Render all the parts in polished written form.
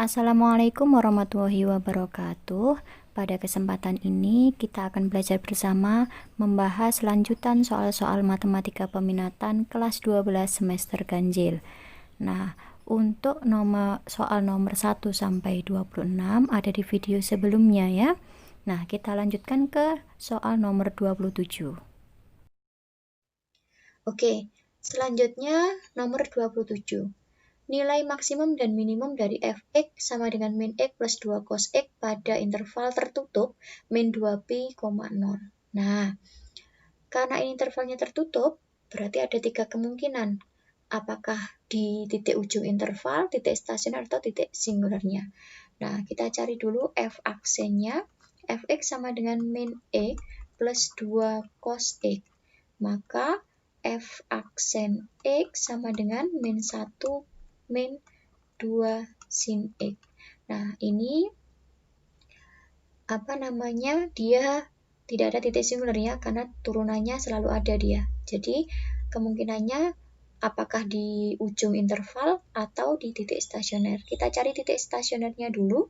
Assalamualaikum warahmatullahi wabarakatuh. Pada kesempatan ini kita akan belajar bersama membahas lanjutan soal-soal matematika peminatan kelas 12 semester ganjil. Nah, untuk soal nomor 1 sampai 26 ada di video sebelumnya ya. Nah, kita lanjutkan ke soal nomor 27. Oke, selanjutnya nomor 27. Nilai maksimum dan minimum dari f(x) sama dengan min x plus 2 cos x pada interval tertutup min 2pi, 0. Nah, karena ini intervalnya tertutup, berarti ada 3 kemungkinan. Apakah di titik ujung interval, titik stasioner, atau titik singularnya. Nah, kita cari dulu f aksennya. Fx sama dengan min x plus 2 cos x. Maka f aksen x sama dengan min 1 min 2 sin x. Nah, ini dia tidak ada titik singular ya, karena turunannya selalu ada dia. Jadi, kemungkinannya apakah di ujung interval atau di titik stasioner. Kita cari titik stasionernya dulu.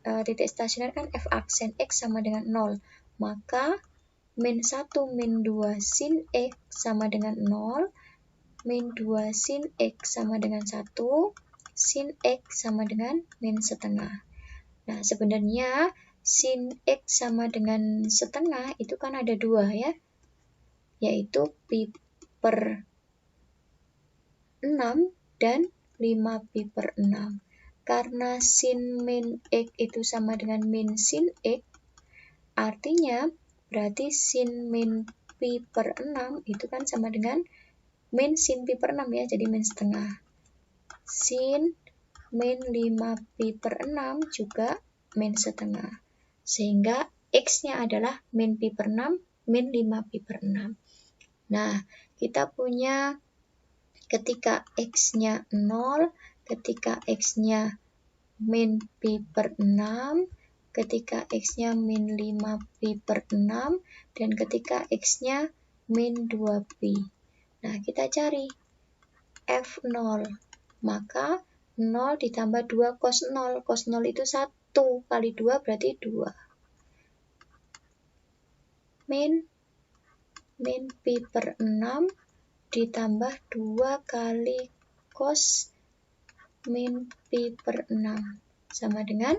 Titik stasioner kan f aksen x sama dengan 0. Maka min 1 min 2 sin x sama dengan 0. Min 2 sin x sama dengan 1, sin x sama dengan min setengah. Nah, sebenarnya sin x sama dengan setengah itu kan ada 2 ya, yaitu pi per 6 dan 5 pi per 6. Karena sin min x itu sama dengan min sin x, artinya berarti sin min pi per 6 itu kan sama dengan min sin pi per 6 ya, jadi min setengah. Sin min 5 pi per 6 juga min setengah. Sehingga x-nya adalah min pi per 6, min 5 pi per 6. Nah, kita punya ketika x-nya 0, ketika x-nya min pi per 6, ketika x-nya min 5 pi per 6, dan ketika x-nya min 2 pi. Nah, kita cari f0, maka 0 ditambah 2 cos 0. Cos 0 itu 1 kali 2 berarti 2. Min pi per 6 ditambah 2 kali cos min pi per 6 sama dengan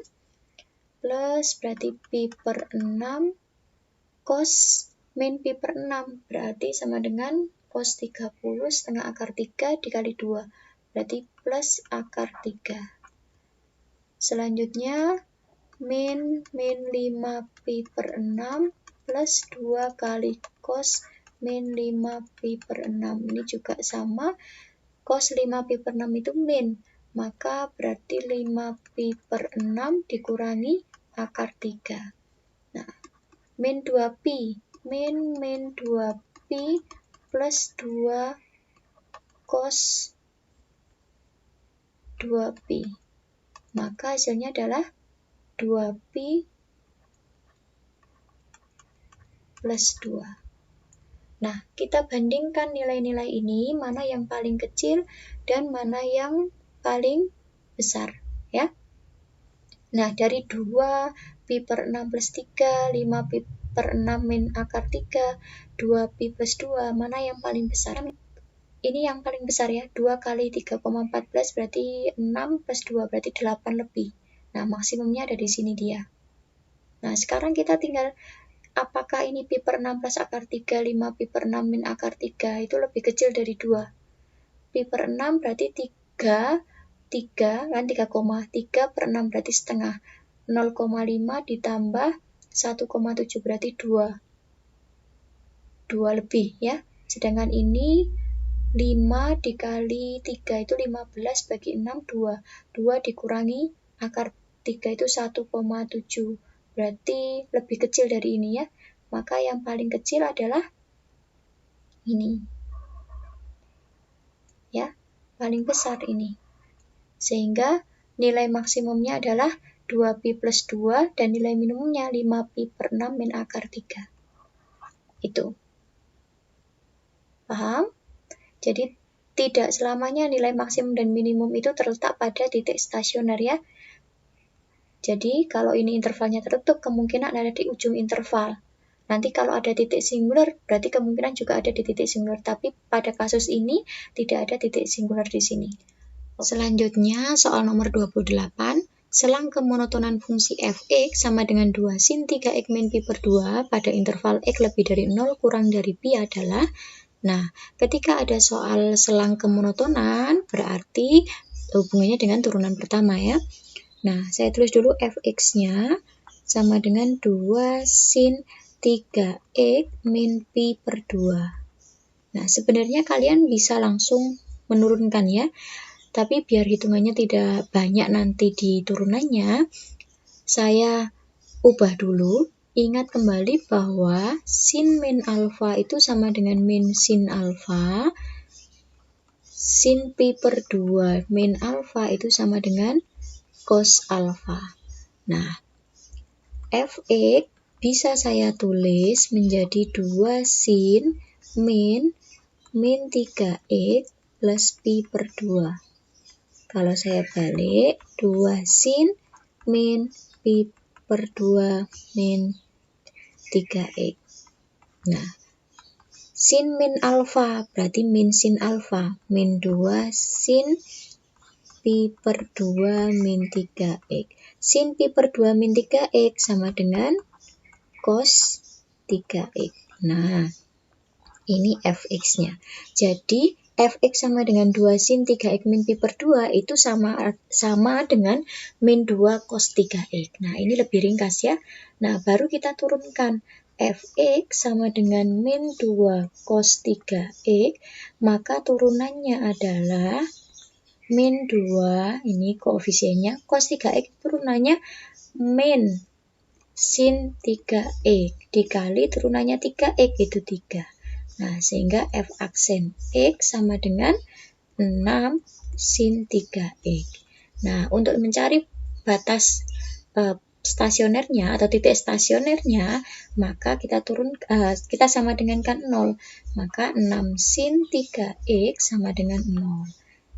plus, berarti pi per 6 cos min pi per 6 berarti sama dengan cos 30 setengah akar 3 dikali 2 berarti plus akar 3. Selanjutnya min 5 pi per 6 plus 2 kali cos min 5 pi per 6. Ini juga sama, cos 5 pi per 6 itu min, maka berarti 5 pi per 6 dikurangi akar 3. Nah, min 2 pi, min 2 pi plus 2 cos 2 pi. Maka hasilnya adalah 2 pi plus 2. Nah, kita bandingkan nilai-nilai ini, mana yang paling kecil dan mana yang paling besar, ya. Nah, dari 2 pi per 6 plus 3, 5 pi per 6 min akar 3, 2 pi plus 2, mana yang paling besar? Ini yang paling besar ya, 2 kali 3,14 berarti 6 plus 2 berarti 8 lebih. Nah, maksimumnya ada di sini dia. Nah, sekarang kita tinggal apakah ini pi per 6 plus akar 3, 5 pi per 6 min akar 3 itu lebih kecil dari 2. Pi per 6 berarti 3 kan 3,3 per 6 berarti setengah. 0,5 ditambah 1,7 berarti 2. 2 lebih ya. Sedangkan ini 5 dikali 3 itu 15 bagi 6 2. 2 dikurangi akar 3 itu 1,7. Berarti lebih kecil dari ini ya. Maka yang paling kecil adalah ini. Ya, paling besar ini. Sehingga nilai maksimumnya adalah 2 pi plus 2 dan nilai minimumnya 5 pi per 6 min akar 3. Itu. Paham? Jadi tidak selamanya nilai maksimum dan minimum itu terletak pada titik stasioner ya. Jadi kalau ini intervalnya tertutup, kemungkinan ada di ujung interval. Nanti kalau ada titik singular, berarti kemungkinan juga ada di titik singular. Tapi pada kasus ini, tidak ada titik singular di sini. Selanjutnya, soal nomor 28. Selang kemonotonan fungsi fx sama dengan 2 sin 3x min pi per 2 pada interval x lebih dari 0 kurang dari pi adalah. Nah, ketika ada soal selang kemonotonan, berarti hubungannya dengan turunan pertama ya. Nah, saya tulis dulu fx-nya sama dengan 2 sin 3x min pi per 2. Nah, sebenarnya kalian bisa langsung menurunkan ya. Tapi biar hitungannya tidak banyak nanti di turunannya, saya ubah dulu. Ingat kembali bahwa sin min alfa itu sama dengan min sin alfa. Sin pi per 2 min alfa itu sama dengan cos alfa. Nah, fx bisa saya tulis menjadi 2 sin min 3x plus pi per 2. Kalau saya balik, 2 sin min pi per 2 min 3x. Nah, sin min alfa berarti min sin alfa. Min 2 sin pi per 2 min 3x. Sin pi per 2 min 3x sama dengan cos 3x. Nah, ini fx-nya. Jadi, fx sama dengan 2 sin 3x min pi per 2 itu sama dengan min 2 cos 3x. Nah, ini lebih ringkas ya. Nah, baru kita turunkan. Fx sama dengan min 2 cos 3x, maka turunannya adalah min 2, ini koefisiennya, cos 3x turunannya min sin 3x dikali turunannya 3x itu 3. Nah, sehingga f aksen x sama dengan 6 sin 3x. Nah, untuk mencari batas stasionernya atau titik stasionernya, maka kita kita sama dengankan 0. Maka 6 sin 3x sama dengan 0.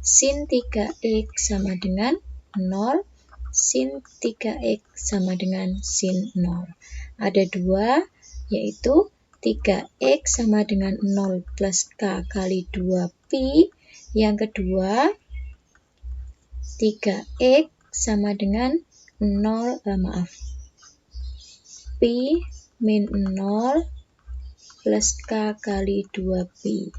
Sin 3x sama dengan 0. Sin 3x sama dengan sin 0. Ada 2, yaitu 3x sama dengan 0 plus k kali 2 pi. Yang kedua, 3x sama dengan 0, pi min 0 plus k kali 2 pi.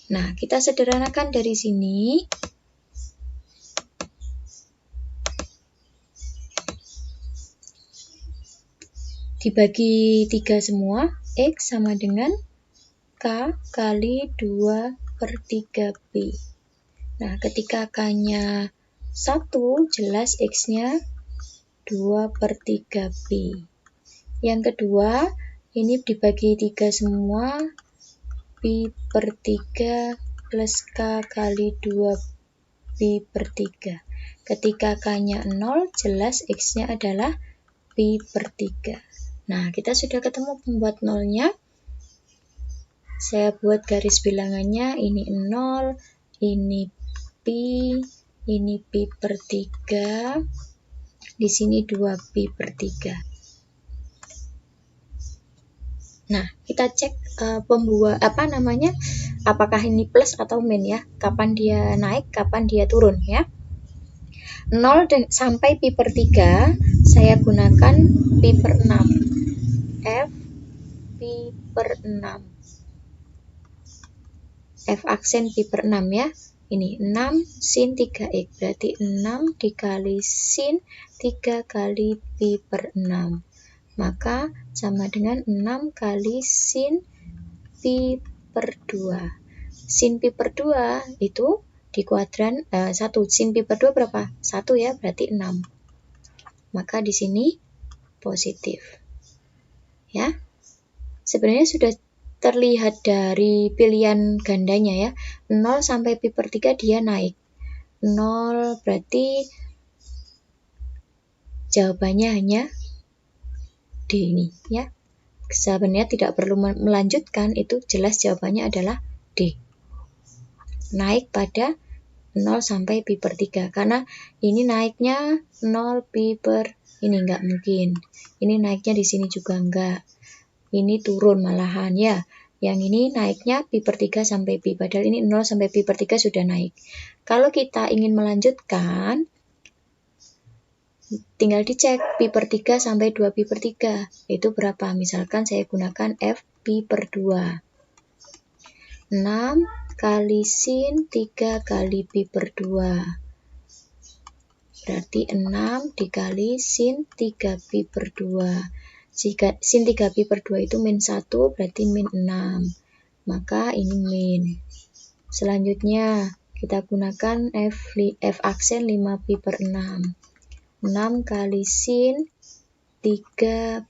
Nah, kita sederhanakan dari sini. Dibagi 3 semua, x sama dengan k kali 2 per 3 pi. Nah, ketika k-nya 1, jelas x-nya 2 per 3 pi. Yang kedua, ini dibagi 3 semua, pi per 3 plus k kali 2 pi per 3. Ketika k-nya 0, jelas x-nya adalah pi per 3. Nah, kita sudah ketemu pembuat nolnya. Saya buat garis bilangannya, ini 0, ini pi per 3, di sini 2 pi per 3. Nah, kita cek apakah ini plus atau min ya, kapan dia naik, kapan dia turun ya. 0 sampai pi per 3, saya gunakan pi per 6. F pi per 6. F aksen pi per 6 ya. Ini 6 sin 3x, berarti 6 dikali sin 3 kali pi per 6. Maka sama dengan 6 kali sin pi per 2. Sin pi per 2 itu di kuadran 1. Sin pi per 2 berapa? 1 ya, berarti 6. Maka di sini positif. Ya. Sebenarnya sudah terlihat dari pilihan gandanya ya. 0 sampai pi per 3 dia naik. 0 berarti jawabannya hanya D ini ya. Sebenarnya tidak perlu melanjutkan, itu jelas jawabannya adalah D. Naik pada 0 sampai pi per 3. Karena ini naiknya 0 pi per ini nggak mungkin. Ini naiknya di sini juga enggak. Ini turun malahan ya. Yang ini naiknya pi per 3 sampai pi. Padahal ini 0 sampai pi per 3 sudah naik. Kalau kita ingin melanjutkan, tinggal dicek pi per 3 sampai 2 pi per 3. Itu berapa? Misalkan saya gunakan F pi per 2. 6 kali sin 3 kali pi per 2. Berarti 6 dikali sin 3 pi per 2. Jika sin 3 pi per 2 itu min 1, berarti min 6. Maka ini min. Selanjutnya, kita gunakan F aksen 5 pi per 6. 6 kali sin 3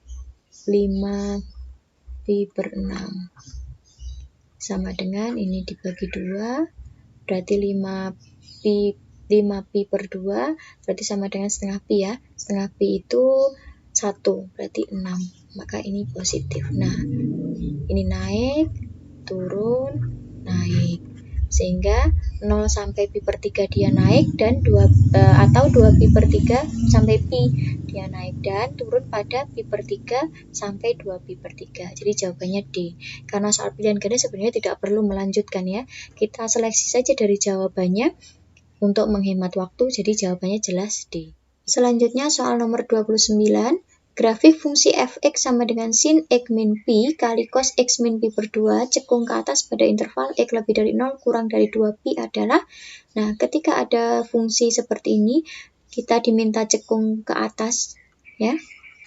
5 pi per 6. Sama dengan ini dibagi 2, berarti 5 pi per 2, berarti sama dengan setengah pi ya. Setengah pi itu 1, berarti 6. Maka ini positif. Nah, ini naik, turun, naik. Sehingga 0 sampai pi per 3 dia naik, dan 2 pi per 3 sampai pi dia naik, dan turun pada pi per 3 sampai 2 pi per 3. Jadi jawabannya D. Karena soal pilihan ganda sebenarnya tidak perlu melanjutkan ya. Kita seleksi saja dari jawabannya untuk menghemat waktu, jadi jawabannya jelas D. Selanjutnya soal nomor 29. Grafik fungsi fx sama dengan sin x min pi kali cos x min pi per 2 cekung ke atas pada interval x lebih dari 0 kurang dari 2 pi adalah. Nah, ketika ada fungsi seperti ini, kita diminta cekung ke atas ya.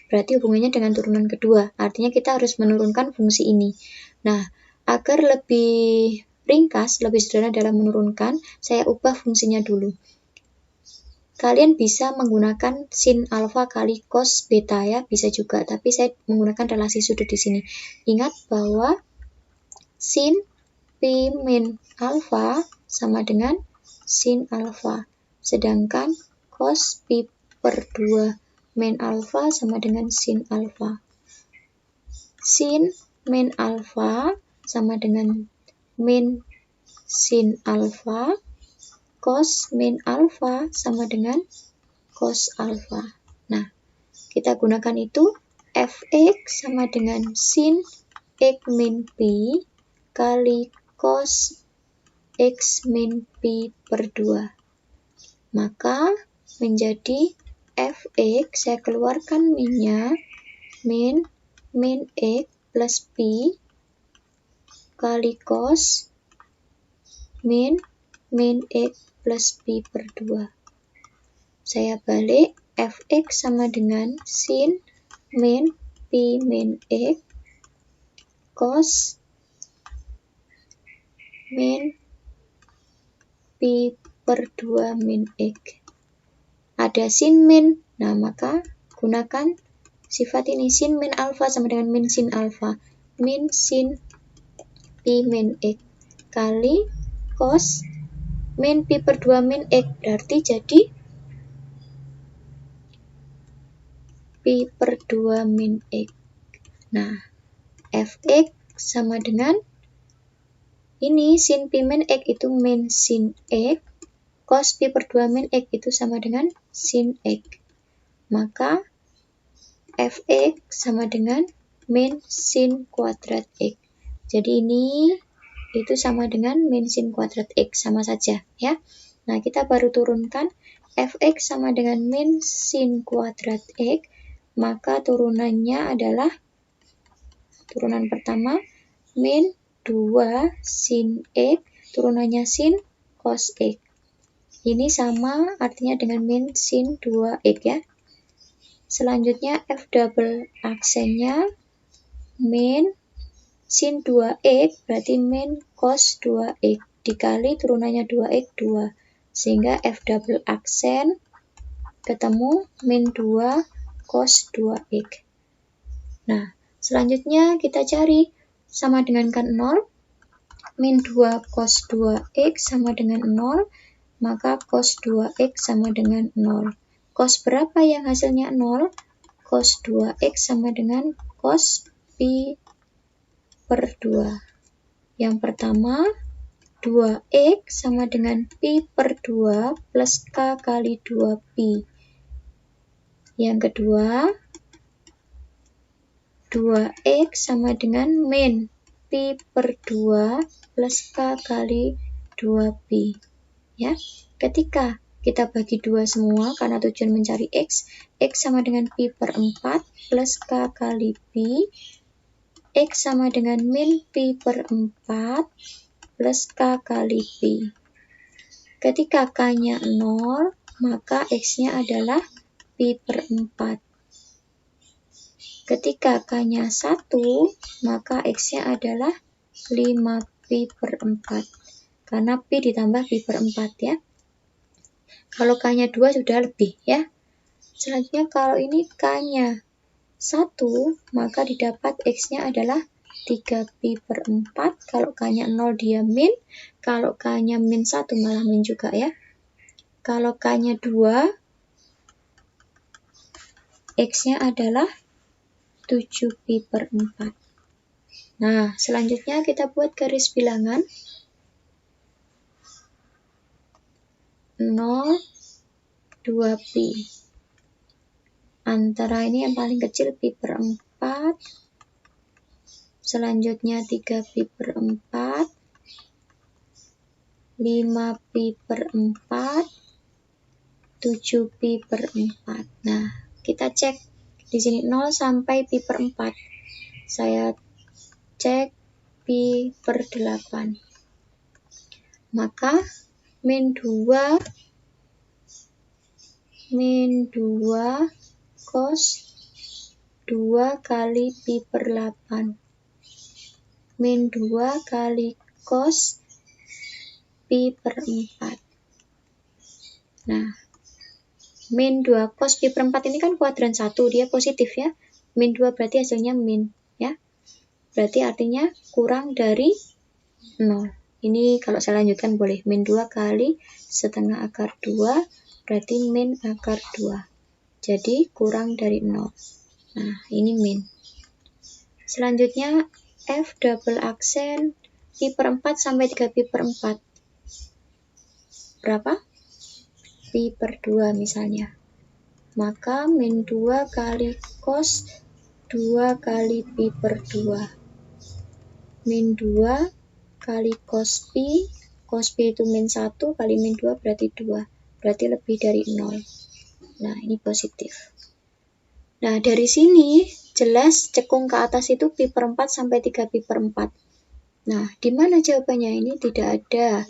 Berarti hubungannya dengan turunan kedua. Artinya kita harus menurunkan fungsi ini. Nah, agar lebih ringkas, lebih sederhana dalam menurunkan, saya ubah fungsinya dulu. Kalian bisa menggunakan sin alfa kali cos beta ya, bisa juga, tapi saya menggunakan relasi sudut di sini. Ingat bahwa sin pi min alfa sama dengan sin alfa, sedangkan cos pi per 2 min alfa sama dengan sin alfa. Sin min alfa sama dengan min sin alfa, cos min alfa sama dengan cos alfa. Nah, kita gunakan itu, fx sama dengan sin x min pi kali cos x min pi per 2. Maka menjadi fx, saya keluarkan minnya, min x plus pi kali cos min x plus pi per 2. Saya balik, fx sama dengan sin min pi min x cos min pi per 2 min x. Ada sin min, nah maka gunakan sifat ini, sin min alfa sama dengan min sin alfa, min sin pi min x kali cos min pi per 2 min x, berarti jadi pi per 2 min x. Nah, fx sama dengan ini, sin pi min x itu min sin x, cos pi per 2 min x itu sama dengan sin x. Maka fx sama dengan min sin kuadrat x. Jadi ini itu sama dengan min sin kuadrat x, sama saja ya. Nah, kita baru turunkan fx sama dengan min sin kuadrat x, maka turunannya adalah, turunan pertama, min 2 sin x, turunannya sin cos x. Ini sama artinya dengan min sin 2x ya. Selanjutnya f double aksennya min sin 2x, berarti min cos 2x, dikali turunannya 2x, 2. Sehingga f double aksen ketemu min 2 cos 2x. Nah, selanjutnya kita cari sama dengan kan 0. Min 2 cos 2x sama dengan 0, maka cos 2x sama dengan 0. Cos berapa yang hasilnya 0? cos 2x sama dengan cos pi per 2. Yang pertama, 2x sama dengan pi per 2 plus k kali 2pi. Yang kedua, 2x sama dengan min pi per 2 plus k kali 2pi. Ya, ketika kita bagi 2 semua karena tujuan mencari x sama dengan pi per 4 plus k kali pi, x sama dengan min pi per 4 plus k kali pi. Ketika k-nya 0, maka x-nya adalah pi per 4. Ketika k-nya 1, maka x-nya adalah 5pi per 4. Karena pi ditambah pi per 4 ya. Kalau k-nya 2 sudah lebih ya. Selanjutnya kalau ini k-nya 1, maka didapat x-nya adalah 3pi per 4. Kalau k-nya 0 dia min. Kalau k-nya min 1 malah min juga ya. Kalau k-nya 2, x-nya adalah 7pi per 4. Nah, selanjutnya kita buat garis bilangan. 0, 2pi. Antara ini yang paling kecil pi per 4. Selanjutnya 3pi per 4. 5pi per 4. 7pi per 4. Nah, kita cek di sini 0 sampai pi per 4. Saya cek pi per 8. Maka min 2 cos 2 kali pi per 8. Min 2 kali cos pi per 4. Nah, min 2 cos pi per 4 ini kan kuadran 1, dia positif ya. Min 2 berarti hasilnya min ya. Berarti artinya kurang dari 0. Ini kalau saya lanjutkan boleh. Min 2 kali setengah akar 2 berarti min akar 2. Jadi kurang dari 0. Nah, ini min. Selanjutnya F double aksen pi per 4 sampai 3pi per 4. Berapa? Pi per 2 misalnya. Maka min 2 kali cos 2 kali pi per 2. Min 2 kali cos pi itu min 1 kali min 2 berarti 2. Berarti lebih dari 0. Nah, ini positif. Nah, dari sini jelas cekung ke atas itu pi per 4 sampai 3pi per 4. Nah, di mana jawabannya? Ini tidak ada.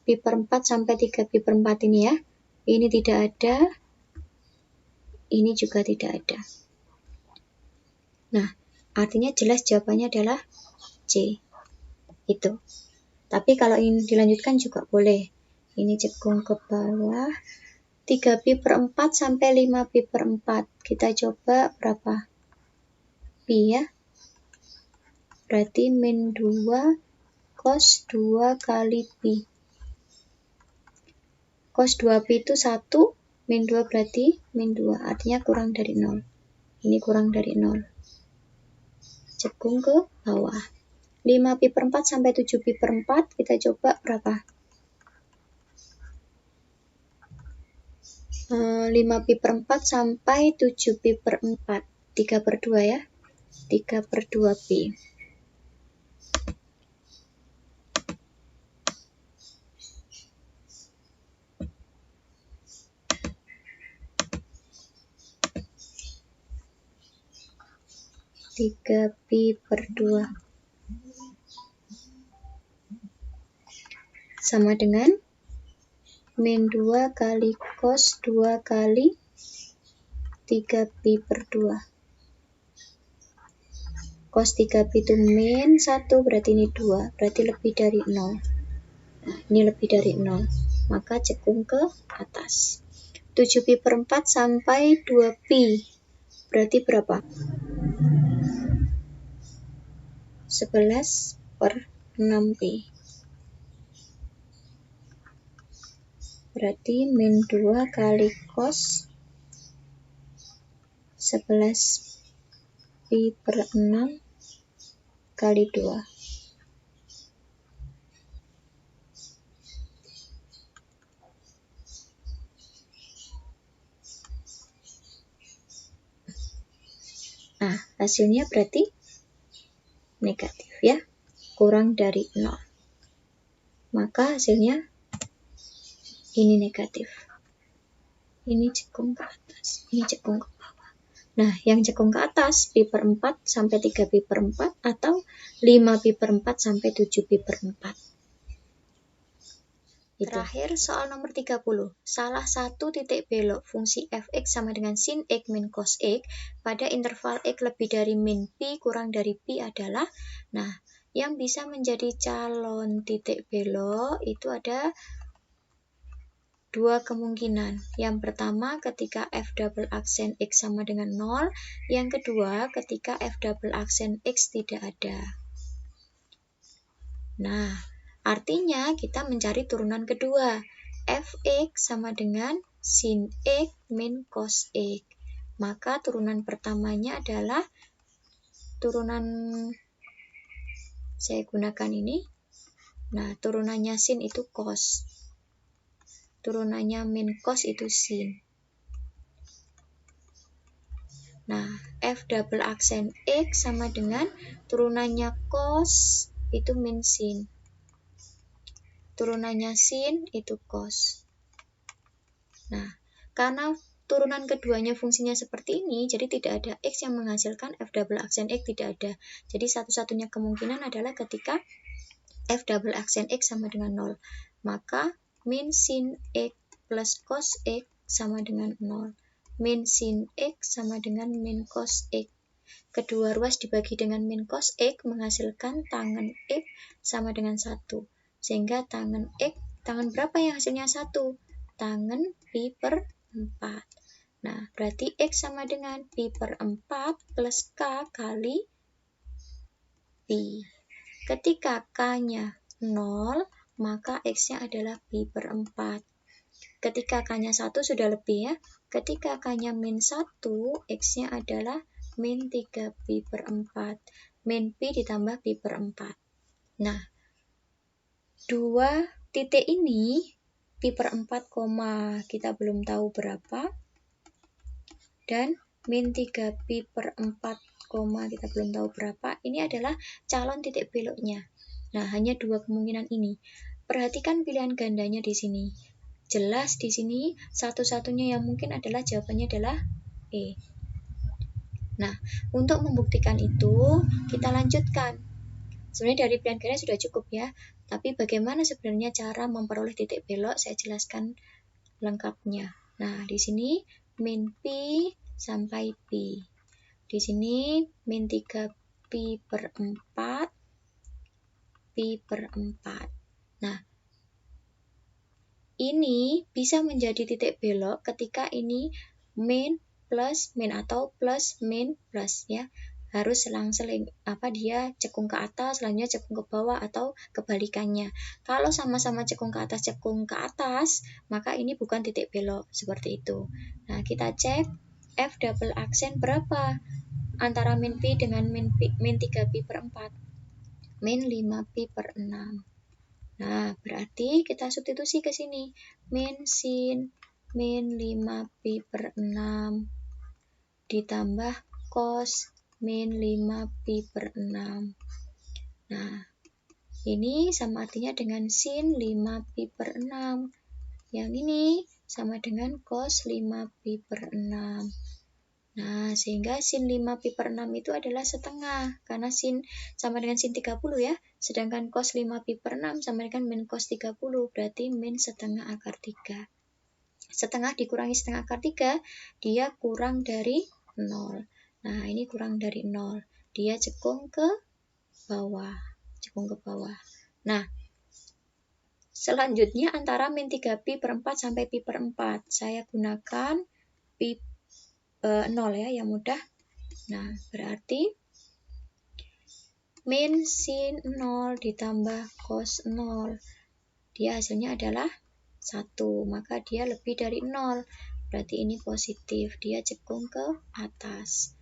Pi per 4 sampai 3pi per 4 ini ya. Ini tidak ada. Ini juga tidak ada. Nah, artinya jelas jawabannya adalah C. Itu. Tapi kalau ini dilanjutkan juga boleh. Ini cekung ke bawah. 3pi per 4 sampai 5pi per 4. Kita coba berapa? Pi ya. Berarti min 2 cos 2 kali pi. Cos 2pi itu 1. Min 2 berarti min 2. Artinya kurang dari 0. Ini kurang dari 0. Cekung ke bawah. 5pi per 4 sampai 7pi per 4, kita coba berapa? 5pi per 4 sampai 7pi per 4. 3 per 2 ya. 3 per 2 pi. Tiga pi per 2 sama dengan min 2 kali cos 2 kali 3pi per 2. Cos 3pi itu min 1, berarti ini 2. Berarti lebih dari 0. Nah, ini lebih dari 0. Maka cekung ke atas. 7pi per 4 sampai 2pi. Berarti berapa? 11 per 6pi. Berarti min 2 kali cos 11 pi per 6 kali 2. Nah, hasilnya berarti negatif ya, kurang dari 0. Maka hasilnya ini negatif. Ini cekung ke atas, ini cekung ke bawah. Nah, yang cekung ke atas pi per 4 sampai 3 pi per 4 atau 5 pi per 4 sampai 7 pi per 4. Terakhir, soal nomor 30. Salah satu titik belok fungsi fx sama dengan sin x min cos x pada interval x lebih dari min pi kurang dari pi adalah, nah, yang bisa menjadi calon titik belok itu ada dua kemungkinan. Yang pertama ketika f double aksen x sama dengan 0, yang kedua ketika f double aksen x tidak ada. Nah, artinya kita mencari turunan kedua. Fx sama dengan sin x min cos x. Maka turunan pertamanya adalah turunan, saya gunakan ini. Nah, turunannya sin itu cos. Turunannya min cos itu sin. Nah, f double aksen x sama dengan turunannya cos itu min sin. Turunannya sin itu cos. Nah, karena turunan keduanya fungsinya seperti ini, jadi tidak ada x yang menghasilkan f double aksen x, tidak ada. Jadi satu-satunya kemungkinan adalah ketika f double aksen x sama dengan 0. Maka min sin x plus cos x sama dengan 0. Min sin x sama dengan min cos x. Kedua ruas dibagi dengan min cos x menghasilkan tangen x sama dengan 1. Sehingga tangen x, tangen berapa yang hasilnya 1? Tangen pi per 4. Nah, berarti x sama dengan pi per 4 plus k kali pi. Ketika k-nya 0, maka x-nya adalah pi per 4. Ketika k-nya 1 sudah lebih ya. Ketika k-nya min 1, x-nya adalah min 3 pi per 4. Min pi ditambah pi per 4. Nah, dua titik ini, pi per 4, kita belum tahu berapa. Dan min 3 pi per 4, kita belum tahu berapa. Ini adalah calon titik beloknya. Nah, hanya dua kemungkinan ini. Perhatikan pilihan gandanya di sini. Jelas di sini satu-satunya yang mungkin adalah jawabannya adalah E. Nah, untuk membuktikan itu, kita lanjutkan. Sebenarnya dari pilihan ganda sudah cukup ya. Tapi bagaimana sebenarnya cara memperoleh titik belok, saya jelaskan lengkapnya. Nah, di sini min pi sampai pi. Di sini min 3 pi per 4, pi per 4. Nah, ini bisa menjadi titik belok ketika ini min plus min atau plus min plus ya. Harus selang-seling, dia cekung ke atas, selanjutnya cekung ke bawah atau kebalikannya. Kalau sama-sama cekung ke atas, maka ini bukan titik belok, seperti itu. Nah, kita cek f double aksen berapa antara min pi dengan min 3 pi per 4. Min 5 pi per 6. Nah, berarti kita substitusi ke sini. Min sin min 5 pi per 6 ditambah cos min 5 pi per 6. Nah, ini sama artinya dengan sin 5 pi per 6. Yang ini sama dengan cos 5 pi per 6. Nah, sehingga sin 5 pi per 6 itu adalah setengah. Karena sin sama dengan sin 30 ya. Sedangkan cos 5 pi per 6 sama dengan min cos 30. Berarti min setengah akar 3. Setengah dikurangi setengah akar 3, dia kurang dari 0. Nah, ini kurang dari 0. Dia cekung ke bawah. Cekung ke bawah. Nah, selanjutnya antara min 3 pi per 4 sampai pi per 4. Saya gunakan pi 0 ya, yang mudah. Nah, berarti min sin 0 ditambah cos 0. Dia hasilnya adalah 1, maka dia lebih dari 0. berarti ini positif, dia cekung ke atas.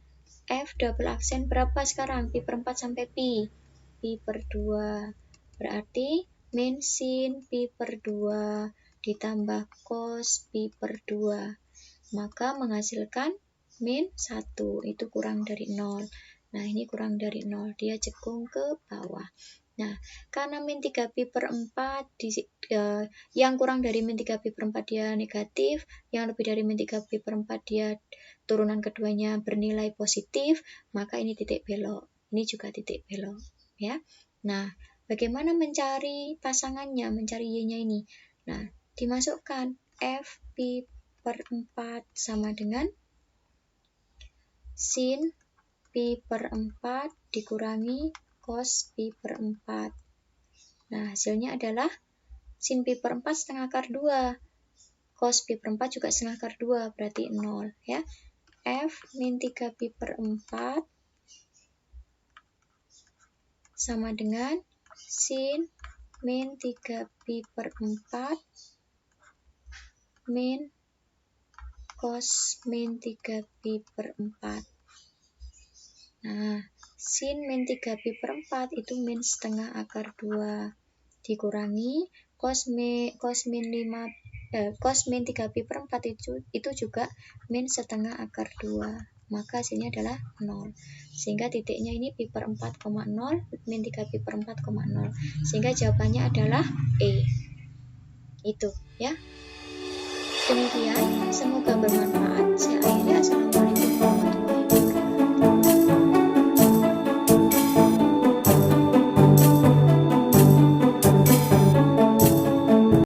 F double aksen berapa sekarang? Pi per 4 sampai pi? Pi per 2. Berarti min sin pi per 2 ditambah cos pi per 2. Maka menghasilkan min 1. Itu kurang dari 0. Nah, ini kurang dari 0. Dia cekung ke bawah. Nah, karena min 3 pi per 4, yang kurang dari min 3 pi per 4 dia negatif, yang lebih dari min 3 pi per 4 dia turunan keduanya bernilai positif, maka ini titik belok. Ini juga titik belok. Ya. Nah, bagaimana mencari pasangannya, mencari Y-nya ini? Nah, dimasukkan F pi per 4 sama dengan sin pi per 4 dikurangi cos pi per 4. Nah, hasilnya adalah sin pi per 4 setengah akar 2. Cos pi per 4 juga setengah akar 2, berarti 0. Ya. F min 3 pi per 4 sama dengan sin min 3 pi per 4 min cos min 3 pi per 4. Nah, sin min 3 pi per 4 itu min setengah akar 2 dikurangi cos min 3 pi per 4 itu juga min setengah akar 2. Maka hasilnya adalah 0. Sehingga titiknya ini pi per 4,0 min 3 pi per 4,0. Sehingga jawabannya adalah E. Itu ya. Demikian, semoga bermanfaat. Saya akhiri. Assalamualaikum.